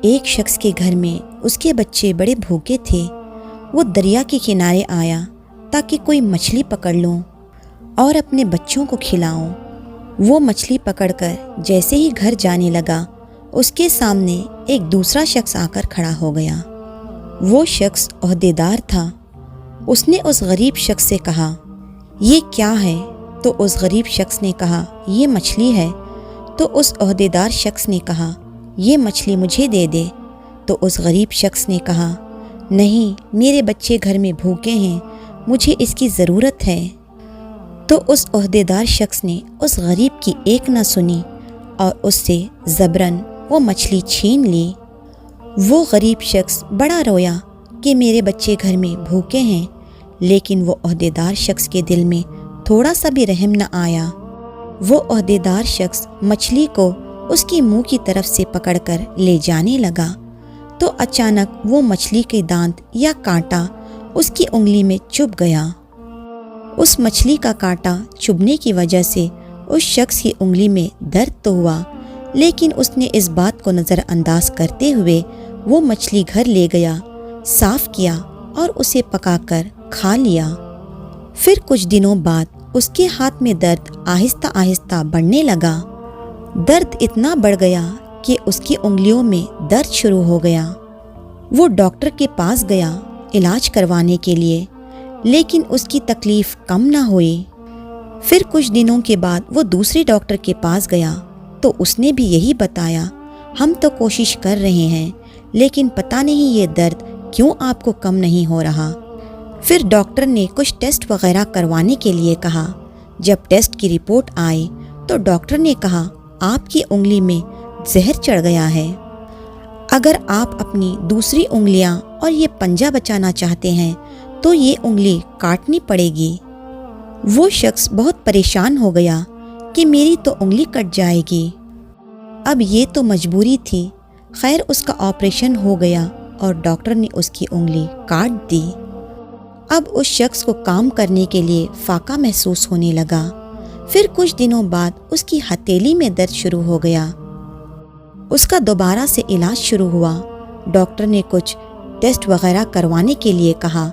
ایک شخص کے گھر میں اس کے بچے بڑے بھوکے تھے۔ وہ دریا کے کنارے آیا تاکہ کوئی مچھلی پکڑ لوں اور اپنے بچوں کو کھلاؤں۔ وہ مچھلی پکڑ کر جیسے ہی گھر جانے لگا، اس کے سامنے ایک دوسرا شخص آ کر کھڑا ہو گیا۔ وہ شخص عہدیدار تھا۔ اس نے اس غریب شخص سے کہا، یہ کیا ہے؟ تو اس غریب شخص نے کہا، یہ مچھلی ہے۔ تو اس عہدیدار شخص نے کہا، یہ مچھلی مجھے دے دے۔ تو اس غریب شخص نے کہا، نہیں، میرے بچے گھر میں بھوکے ہیں، مجھے اس کی ضرورت ہے۔ تو اس عہدیدار شخص نے اس غریب کی ایک نہ سنی اور اس سے زبراً وہ مچھلی چھین لی۔ وہ غریب شخص بڑا رویا کہ میرے بچے گھر میں بھوکے ہیں، لیکن وہ عہدیدار شخص کے دل میں تھوڑا سا بھی رحم نہ آیا۔ وہ عہدیدار شخص مچھلی کو اس کی منہ کی طرف سے پکڑ کر لے جانے لگا تو اچانک وہ مچھلی کے دانت یا کانٹا اس کی انگلی میں چبھ گیا۔ اس مچھلی کا کانٹا چبھنے کی وجہ سے اس شخص کی انگلی میں درد تو ہوا، لیکن اس نے اس بات کو نظر انداز کرتے ہوئے وہ مچھلی گھر لے گیا، صاف کیا اور اسے پکا کر کھا لیا۔ پھر کچھ دنوں بعد اس کے ہاتھ میں درد آہستہ آہستہ بڑھنے لگا۔ درد اتنا بڑھ گیا کہ اس کی انگلیوں میں درد شروع ہو گیا۔ وہ ڈاکٹر کے پاس گیا علاج کروانے کے لیے، لیکن اس کی تکلیف کم نہ ہوئی۔ پھر کچھ دنوں کے بعد وہ دوسرے ڈاکٹر کے پاس گیا تو اس نے بھی یہی بتایا، ہم تو کوشش کر رہے ہیں، لیکن پتہ نہیں یہ درد کیوں آپ کو کم نہیں ہو رہا۔ پھر ڈاکٹر نے کچھ ٹیسٹ وغیرہ کروانے کے لیے کہا۔ جب ٹیسٹ کی رپورٹ آئی تو ڈاکٹر نے کہا، آپ کی انگلی میں زہر چڑھ گیا ہے۔ اگر آپ اپنی دوسری انگلیاں اور یہ پنجہ بچانا چاہتے ہیں تو یہ انگلی کاٹنی پڑے گی۔ وہ شخص بہت پریشان ہو گیا کہ میری تو انگلی کٹ جائے گی۔ اب یہ تو مجبوری تھی۔ خیر، اس کا آپریشن ہو گیا اور ڈاکٹر نے اس کی انگلی کاٹ دی۔ اب اس شخص کو کام کرنے کے لیے فاقہ محسوس ہونے لگا۔ پھر کچھ دنوں بعد اس کی ہتھیلی میں درد شروع ہو گیا۔ اس کا دوبارہ سے علاج شروع ہوا۔ ڈاکٹر نے کچھ ٹیسٹ وغیرہ کروانے کے لیے کہا،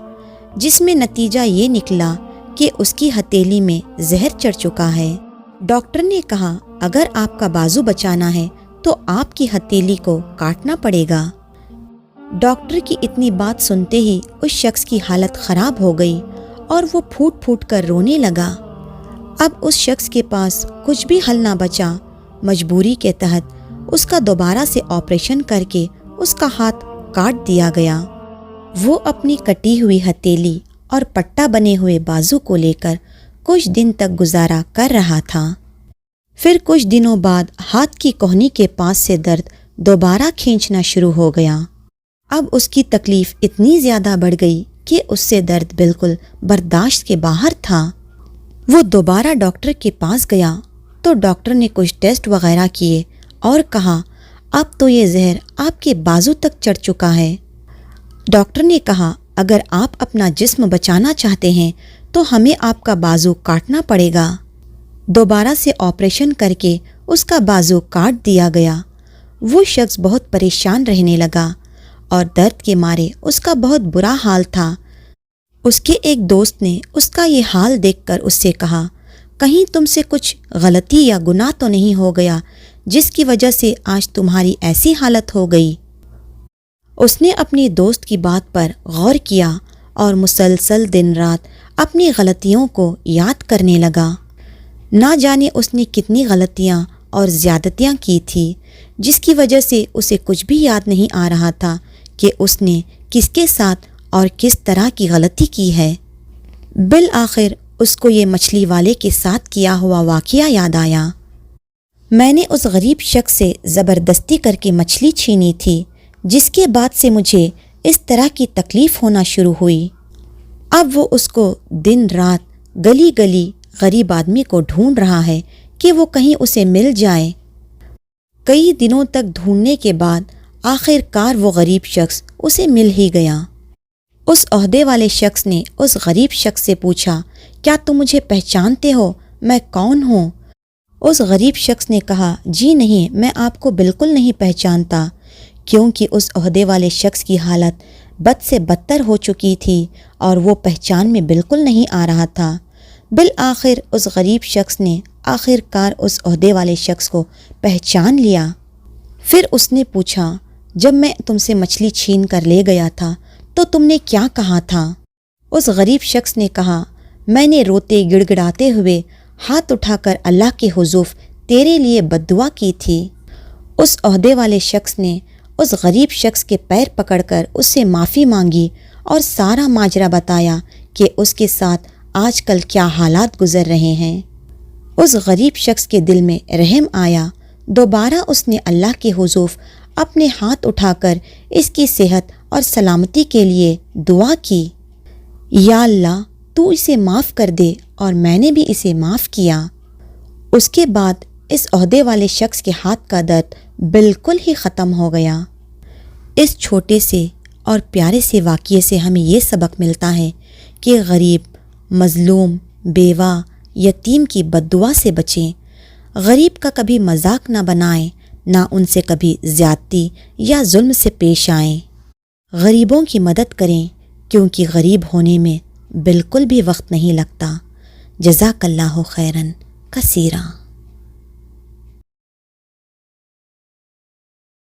جس میں نتیجہ یہ نکلا کہ اس کی ہتھیلی میں زہر چڑھ چکا ہے۔ ڈاکٹر نے کہا، اگر آپ کا بازو بچانا ہے تو آپ کی ہتھیلی کو کاٹنا پڑے گا۔ ڈاکٹر کی اتنی بات سنتے ہی اس شخص کی حالت خراب ہو گئی اور وہ پھوٹ پھوٹ کر رونے لگا۔ اب اس شخص کے پاس کچھ بھی حل نہ بچا۔ مجبوری کے تحت اس کا دوبارہ سے آپریشن کر کے اس کا ہاتھ کاٹ دیا گیا۔ وہ اپنی کٹی ہوئی ہتھیلی اور پٹا بنے ہوئے بازو کو لے کر کچھ دن تک گزارا کر رہا تھا۔ پھر کچھ دنوں بعد ہاتھ کی کہنی کے پاس سے درد دوبارہ کھینچنا شروع ہو گیا۔ اب اس کی تکلیف اتنی زیادہ بڑھ گئی کہ اس سے درد بالکل برداشت کے باہر تھا۔ وہ دوبارہ ڈاکٹر کے پاس گیا تو ڈاکٹر نے کچھ ٹیسٹ وغیرہ کیے اور کہا، اب تو یہ زہر آپ کے بازو تک چڑھ چکا ہے۔ ڈاکٹر نے کہا، اگر آپ اپنا جسم بچانا چاہتے ہیں تو ہمیں آپ کا بازو کاٹنا پڑے گا۔ دوبارہ سے آپریشن کر کے اس کا بازو کاٹ دیا گیا۔ وہ شخص بہت پریشان رہنے لگا اور درد کے مارے اس کا بہت برا حال تھا۔ اس کے ایک دوست نے اس کا یہ حال دیکھ کر اس سے کہا، کہیں تم سے کچھ غلطی یا گناہ تو نہیں ہو گیا جس کی وجہ سے آج تمہاری ایسی حالت ہو گئی؟ اس نے اپنی دوست کی بات پر غور کیا اور مسلسل دن رات اپنی غلطیوں کو یاد کرنے لگا۔ نہ جانے اس نے کتنی غلطیاں اور زیادتیاں کی تھی، جس کی وجہ سے اسے کچھ بھی یاد نہیں آ رہا تھا کہ اس نے کس کے ساتھ اور کس طرح کی غلطی کی ہے۔ بالآخر اس کو یہ مچھلی والے کے ساتھ کیا ہوا واقعہ یاد آیا۔ میں نے اس غریب شخص سے زبردستی کر کے مچھلی چھینی تھی، جس کے بعد سے مجھے اس طرح کی تکلیف ہونا شروع ہوئی۔ اب وہ اس کو دن رات گلی گلی غریب آدمی کو ڈھونڈ رہا ہے کہ وہ کہیں اسے مل جائے۔ کئی دنوں تک ڈھونڈنے کے بعد آخر کار وہ غریب شخص اسے مل ہی گیا۔ اس عہدے والے شخص نے اس غریب شخص سے پوچھا، کیا تم مجھے پہچانتے ہو؟ میں کون ہوں؟ اس غریب شخص نے کہا جی نہیں، میں آپ کو بالکل نہیں پہچانتا، کیونکہ اس عہدے والے شخص کی حالت بد سے بدتر ہو چکی تھی اور وہ پہچان میں بالکل نہیں آ رہا تھا۔ بالآخر اس غریب شخص نے آخر کار اس عہدے والے شخص کو پہچان لیا۔ پھر اس نے پوچھا جب میں تم سے مچھلی چھین کر لے گیا تھا تو تم نے کیا کہا تھا؟ اس غریب شخص نے کہا میں نے روتے گڑ گڑاتے ہوئے ہاتھ اٹھا کر اللہ کے حضور تیرے لیے بددعا کی تھی۔ اس عہدے والے شخص نے اس غریب شخص کے پیر پکڑ کر اس سے معافی مانگی اور سارا ماجرا بتایا کہ اس کے ساتھ آج کل کیا حالات گزر رہے ہیں۔ اس غریب شخص کے دل میں رحم آیا۔ دوبارہ اس نے اللہ کے حضور اپنے ہاتھ اٹھا کر اس کی صحت اور سلامتی کے لیے دعا کی۔ یا اللہ تو اسے معاف کر دے، اور میں نے بھی اسے معاف کیا۔ اس کے بعد اس عہدے والے شخص کے ہاتھ کا درد بالکل ہی ختم ہو گیا۔ اس چھوٹے سے اور پیارے سے واقعے سے ہمیں یہ سبق ملتا ہے کہ غریب، مظلوم، بیوہ، یتیم کی بددعا سے بچیں۔ غریب کا کبھی مذاق نہ بنائیں، نہ ان سے کبھی زیادتی یا ظلم سے پیش آئیں۔ غریبوں کی مدد کریں، کیونکہ غریب ہونے میں بالکل بھی وقت نہیں لگتا۔ جزاک اللہ خیراً کثیرا۔